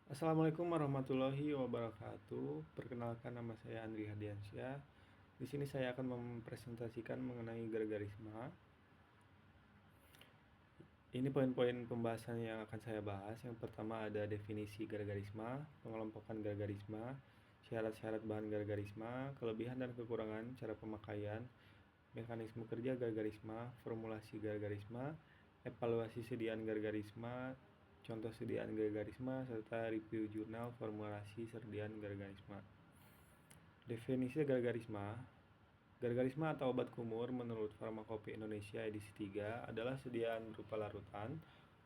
Assalamualaikum warahmatullahi wabarakatuh. Perkenalkan, nama saya Andri Hadiansyah. Di sini saya akan mempresentasikan mengenai gargarisma. Ini poin-poin pembahasan yang akan saya bahas. Yang pertama ada definisi gargarisma, pengelompokan gargarisma, syarat-syarat bahan gargarisma, kelebihan dan kekurangan, cara pemakaian, mekanisme kerja gargarisma, formulasi gargarisma, evaluasi sediaan gargarisma, contoh sediaan gargarisma, serta review jurnal formulasi sediaan gargarisma. Definisi gargarisma. Gargarisma atau obat kumur menurut Farmakope Indonesia edisi 3 adalah sediaan berupa larutan,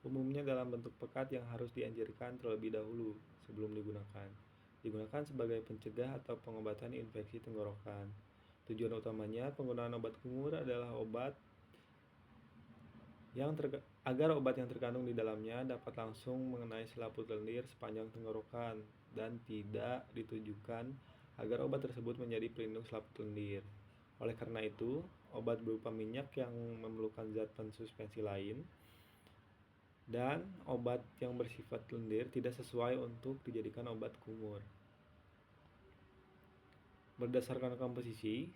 umumnya dalam bentuk pekat yang harus dianjurkan terlebih dahulu sebelum digunakan. Digunakan sebagai pencegah atau pengobatan infeksi tenggorokan. Tujuan utamanya penggunaan obat kumur adalah agar obat yang terkandung di dalamnya dapat langsung mengenai selaput lendir sepanjang tenggorokan dan tidak ditujukan agar obat tersebut menjadi pelindung selaput lendir. Oleh karena itu, obat berupa minyak yang memerlukan zat pensuspensi lain dan obat yang bersifat lendir tidak sesuai untuk dijadikan obat kumur. Berdasarkan komposisi,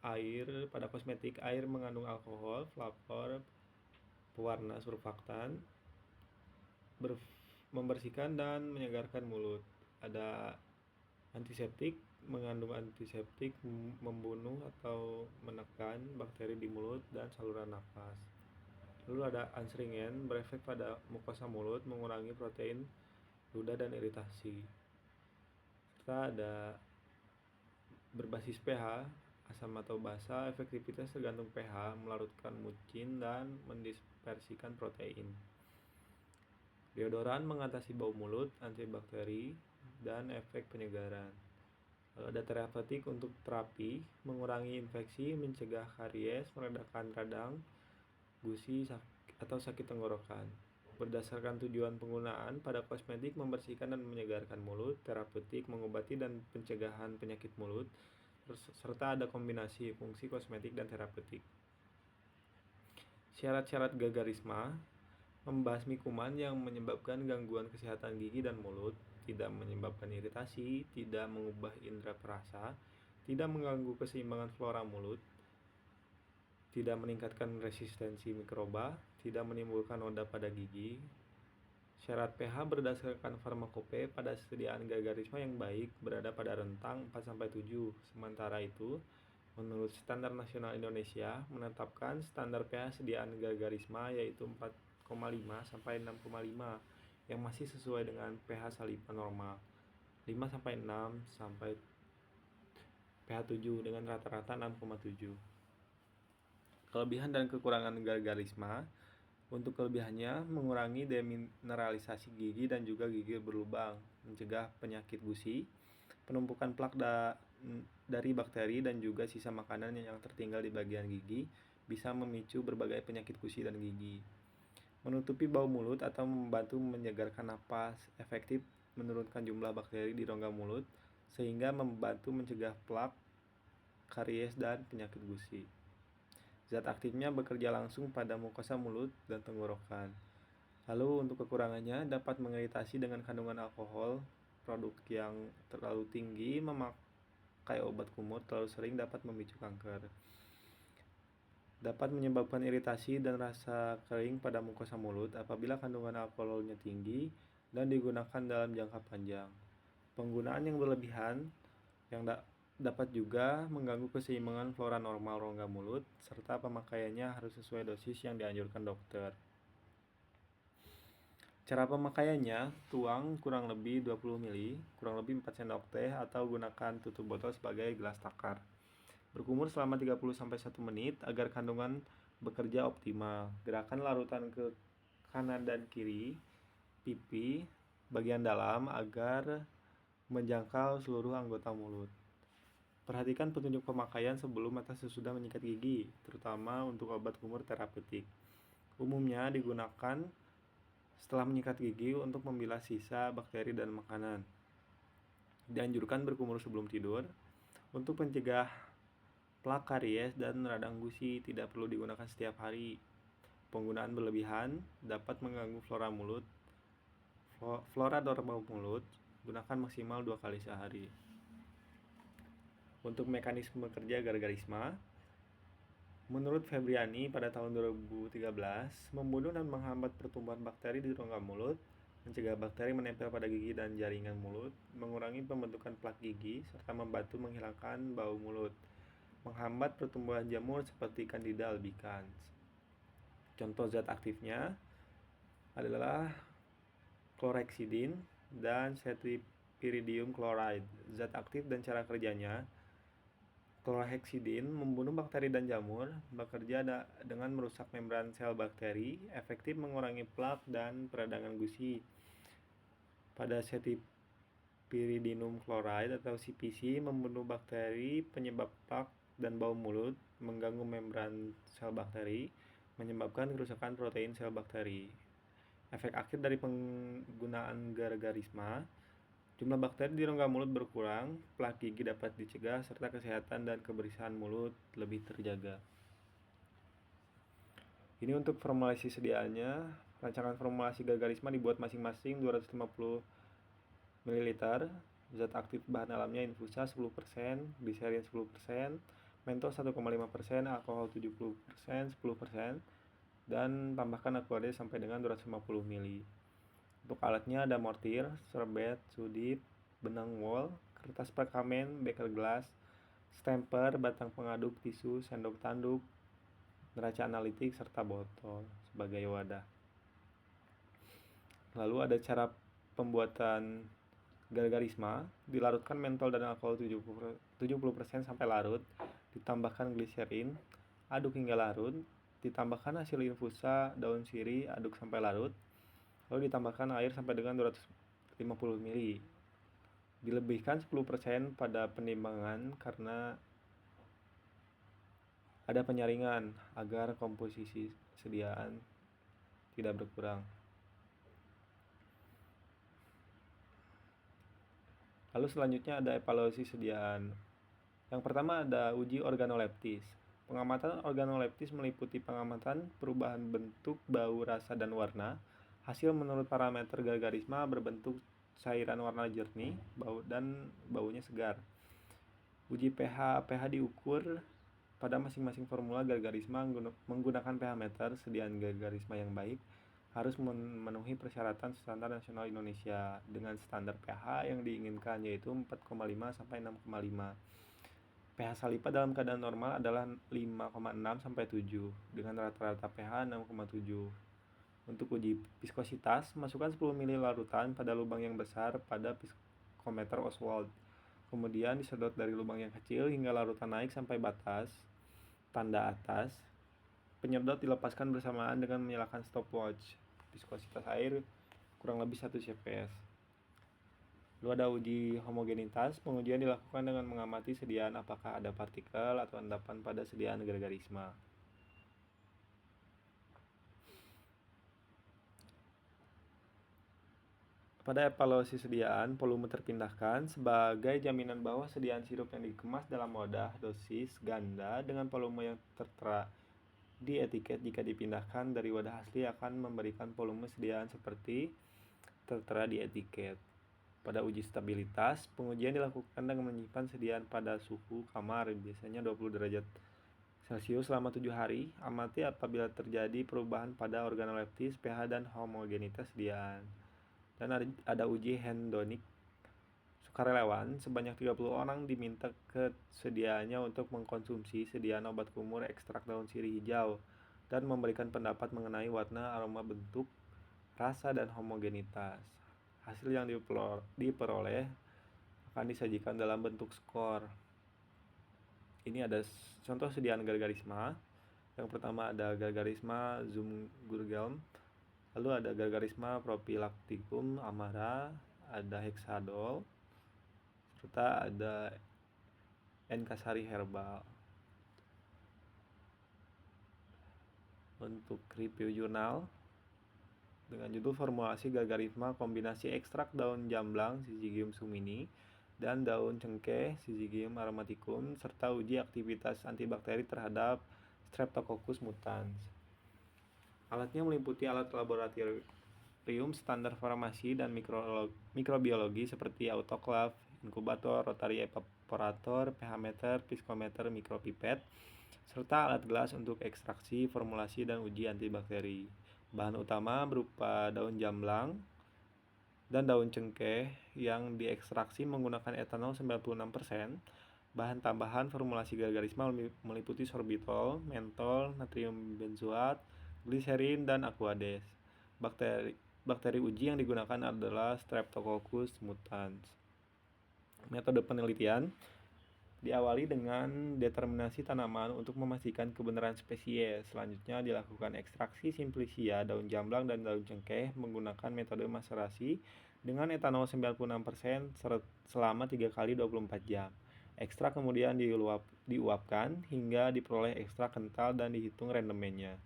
pada kosmetik, air mengandung alkohol, flavor, pewarna, surfaktan, membersihkan dan menyegarkan mulut. Ada antiseptik, mengandung antiseptik, membunuh atau menekan bakteri di mulut dan saluran nafas. Lalu ada ansringen, berefek pada mukosa mulut, mengurangi protein ludah dan iritasi. Serta ada berbasis pH, asam atau basa, efektivitas tergantung pH, melarutkan mucin dan mendispersikan protein. Deodoran mengatasi bau mulut, antibakteri, dan efek penyegaran. Lalu ada terapeutik untuk terapi, mengurangi infeksi, mencegah karies, meredakan radang, gusi, atau sakit tenggorokan. Berdasarkan tujuan penggunaan, pada kosmetik membersihkan dan menyegarkan mulut, terapeutik mengobati dan pencegahan penyakit mulut, serta ada kombinasi fungsi kosmetik dan terapeutik. Syarat-syarat gargarisma: membasmi kuman yang menyebabkan gangguan kesehatan gigi dan mulut, tidak menyebabkan iritasi, tidak mengubah indera perasa, tidak mengganggu keseimbangan flora mulut, tidak meningkatkan resistensi mikroba, tidak menimbulkan noda pada gigi. Syarat pH berdasarkan Farmakope pada sediaan gargarisma yang baik berada pada rentang 4-7. Sementara itu, menurut Standar Nasional Indonesia menetapkan standar pH sediaan gargarisma yaitu 4,5 sampai 6,5 yang masih sesuai dengan pH saliva normal. 5 sampai 6 sampai pH 7 dengan rata-rata 6,7. Kelebihan dan kekurangan gargarisma. Untuk kelebihannya, mengurangi demineralisasi gigi dan juga gigi berlubang, mencegah penyakit gusi, penumpukan plak dari bakteri dan juga sisa makanan yang tertinggal di bagian gigi, bisa memicu berbagai penyakit gusi dan gigi. Menutupi bau mulut atau membantu menyegarkan napas, efektif menurunkan jumlah bakteri di rongga mulut, sehingga membantu mencegah plak, karies, dan penyakit gusi. Zat aktifnya bekerja langsung pada mukosa mulut dan tenggorokan. Lalu untuk kekurangannya, dapat mengiritasi dengan kandungan alkohol, produk yang terlalu tinggi, memakai obat kumur terlalu sering dapat memicu kanker. Dapat menyebabkan iritasi dan rasa kering pada mukosa mulut apabila kandungan alkoholnya tinggi dan digunakan dalam jangka panjang. Penggunaan yang berlebihan yang dapat juga mengganggu keseimbangan flora normal rongga mulut, serta pemakaiannya harus sesuai dosis yang dianjurkan dokter. Cara pemakaiannya, tuang kurang lebih 20 ml, kurang lebih 4 sendok teh, atau gunakan tutup botol sebagai gelas takar. Berkumur selama 30-1 menit agar kandungan bekerja optimal. Gerakan larutan ke kanan dan kiri pipi bagian dalam agar menjangkau seluruh anggota mulut. Perhatikan petunjuk pemakaian sebelum atau sesudah menyikat gigi, terutama untuk obat kumur terapeutik. Umumnya digunakan setelah menyikat gigi untuk membilas sisa bakteri dan makanan. Dianjurkan berkumur sebelum tidur. Untuk pencegah plak, karies, dan radang gusi tidak perlu digunakan setiap hari. Penggunaan berlebihan dapat mengganggu flora mulut, flora dan bau mulut, gunakan maksimal 2 kali sehari. Untuk mekanisme kerja agar-agarisma, menurut Febriani pada tahun 2013, membunuh dan menghambat pertumbuhan bakteri di rongga mulut, mencegah bakteri menempel pada gigi dan jaringan mulut, mengurangi pembentukan plak gigi, serta membantu menghilangkan bau mulut, menghambat pertumbuhan jamur seperti Candida albicans. Contoh zat aktifnya adalah chlorhexidine dan cetipiridium chloride. Zat aktif dan cara kerjanya: chlorhexidine membunuh bakteri dan jamur, bekerja dengan merusak membran sel bakteri, efektif mengurangi plak dan peradangan gusi. Pada cetipiridium chloride atau CPC membunuh bakteri penyebab plak dan bau mulut, mengganggu membran sel bakteri, menyebabkan kerusakan protein sel bakteri. Efek akhir dari penggunaan agar-agarisma: jumlah bakteri di rongga mulut berkurang, plak gigi dapat dicegah, serta kesehatan dan kebersihan mulut lebih terjaga. Ini untuk formulasi sediaannya. Rancangan formulasi agar-agarisma dibuat masing-masing 250 ml. Zat aktif bahan alamnya infusa 10%, glycerin 10%, mentos 1,5%, alkohol 70%, 10%, dan tambahkan aquade sampai dengan 250 ml. Untuk alatnya ada mortir, sorbet, sudip, benang wol, kertas perkamen, beker gelas, stemper, batang pengaduk, tisu, sendok tanduk, neraca analitik, serta botol sebagai wadah. Lalu ada cara pembuatan agar-agarisma: dilarutkan mentol dan alkohol 70% sampai larut, ditambahkan gliserin, aduk hingga larut, ditambahkan hasil infusa daun sirih, aduk sampai larut, lalu ditambahkan air sampai dengan 250 ml. Dilebihkan 10% pada penimbangan karena ada penyaringan agar komposisi sediaan tidak berkurang. Lalu selanjutnya ada evaluasi sediaan. Yang pertama ada uji organoleptis. Pengamatan organoleptis meliputi pengamatan perubahan bentuk, bau, rasa, dan warna. Hasil menurut parameter agar-agarisma berbentuk cairan warna jernih, dan baunya segar. Uji pH. pH diukur pada masing-masing formula agar-agarisma menggunakan pH meter. Sediaan agar-agarisma yang baik harus memenuhi persyaratan standar nasional Indonesia dengan standar pH yang diinginkan, yaitu 4,5 sampai 6,5. pH salipa dalam keadaan normal adalah 5,6 sampai 7 dengan rata-rata pH 6,7. Untuk uji viskositas, masukkan 10 ml larutan pada lubang yang besar pada viskometer Oswald. Kemudian disedot dari lubang yang kecil hingga larutan naik sampai batas tanda atas. Penyedot dilepaskan bersamaan dengan menyalakan stopwatch. Viskositas air kurang lebih 1 cps. Lalu ada uji homogenitas. Pengujian dilakukan dengan mengamati sediaan apakah ada partikel atau endapan pada sediaan agar-agarisma. Pada evaluasi sediaan, volume terpindahkan sebagai jaminan bahwa sediaan sirup yang dikemas dalam wadah dosis ganda dengan volume yang tertera di etiket jika dipindahkan dari wadah asli akan memberikan volume sediaan seperti tertera di etiket. Pada uji stabilitas, pengujian dilakukan dengan menyimpan sediaan pada suhu kamar, biasanya 20 derajat Celcius selama 7 hari. Amati apabila terjadi perubahan pada organoleptis, pH, dan homogenitas sediaan. Dan ada uji hendonik. Sukarelawan sebanyak 30 orang diminta kesediaannya untuk mengkonsumsi sediaan obat kumur ekstrak daun sirih hijau dan memberikan pendapat mengenai warna, aroma, bentuk, rasa, dan homogenitas. Hasil yang diperoleh akan disajikan dalam bentuk skor. Ini ada contoh sediaan agar-agarisma. Yang pertama ada agar-agarisma Zoom-Gurgelm. Lalu ada agar-agarisma Propylacticum amara, ada hexadol, serta ada Enkasari herbal. Untuk review jurnal dengan judul formulasi agar-agarisma kombinasi ekstrak daun jamblang Syzygium sumini dan daun cengkeh Syzygium aromaticum serta uji aktivitas antibakteri terhadap Streptococcus mutans. Alatnya meliputi alat laboratorium standar farmasi dan mikrobiologi seperti autoklaf, inkubator, rotary evaporator, pH meter, piskometer, mikropipet, serta alat gelas untuk ekstraksi, formulasi, dan uji antibakteri. Bahan utama berupa daun jamblang dan daun cengkeh yang diekstraksi menggunakan etanol 96%. Bahan tambahan formulasi gargarisma meliputi sorbitol, mentol, natrium benzoat, gliserin, dan aquades. Bakteri uji yang digunakan adalah Streptococcus mutans. Metode penelitian diawali dengan determinasi tanaman untuk memastikan kebenaran spesies. Selanjutnya dilakukan ekstraksi simplicia daun jamblang dan daun cengkeh menggunakan metode maserasi dengan etanol 96% selama 3 kali 24 jam. Ekstrak kemudian diuapkan hingga diperoleh ekstrak kental dan dihitung rendemennya.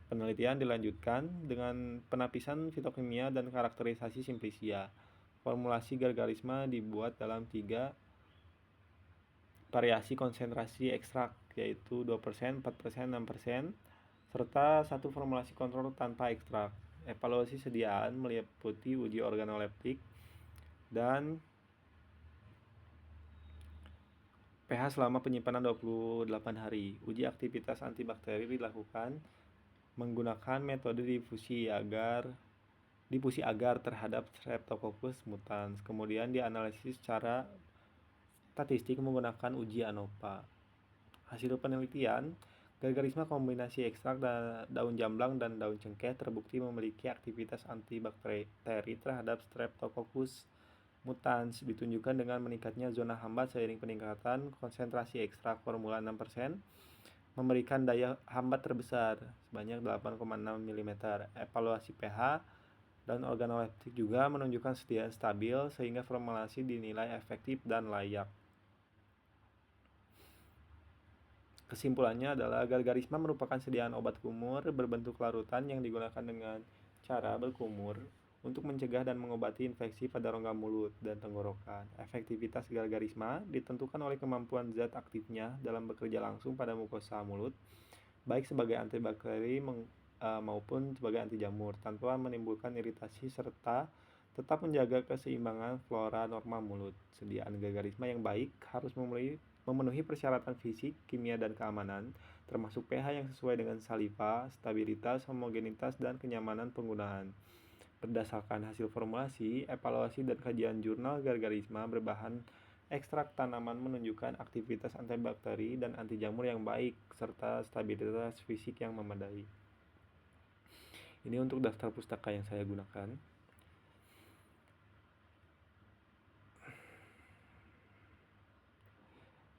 Penelitian dilanjutkan dengan penapisan fitokimia dan karakterisasi simplicia. Formulasi gargarisma dibuat dalam 3 variasi konsentrasi ekstrak, yaitu 2%, 4%, 6%, serta 1 formulasi kontrol tanpa ekstrak. Evaluasi sediaan meliputi uji organoleptik dan pH selama penyimpanan 28 hari. Uji aktivitas antibakteri dilakukan menggunakan metode difusi agar terhadap Streptococcus mutans. Kemudian dianalisis secara statistik menggunakan uji ANOVA. Hasil penelitian, gargarisma kombinasi ekstrak daun jamblang dan daun cengkeh terbukti memiliki aktivitas antibakteri terhadap Streptococcus mutans, ditunjukkan dengan meningkatnya zona hambat seiring peningkatan konsentrasi ekstrak formula 6%, memberikan daya hambat terbesar sebanyak 8,6 mm. Evaluasi pH dan organoleptik juga menunjukkan sedia stabil sehingga formulasi dinilai efektif dan layak. Kesimpulannya adalah gargarisma merupakan sediaan obat kumur berbentuk larutan yang digunakan dengan cara berkumur untuk mencegah dan mengobati infeksi pada rongga mulut dan tenggorokan. Efektivitas gargarisma ditentukan oleh kemampuan zat aktifnya dalam bekerja langsung pada mukosa mulut, baik sebagai antibakteri maupun sebagai anti jamur, tanpa menimbulkan iritasi serta tetap menjaga keseimbangan flora normal mulut. Sediaan gargarisma yang baik harus memenuhi persyaratan fisik, kimia, dan keamanan, termasuk pH yang sesuai dengan saliva, stabilitas, homogenitas, dan kenyamanan penggunaan. Berdasarkan hasil formulasi, evaluasi, dan kajian jurnal gargarisma berbahan ekstrak tanaman menunjukkan aktivitas antibakteri dan anti jamur yang baik, serta stabilitas fisik yang memadai. Ini untuk daftar pustaka yang saya gunakan.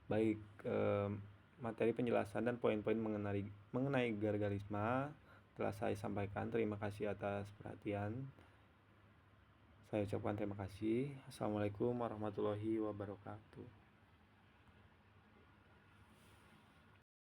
Baik, materi penjelasan dan poin-poin mengenai gargarisma telah saya sampaikan. Terima kasih atas perhatian. Saya ucapkan terima kasih. Assalamualaikum warahmatullahi wabarakatuh.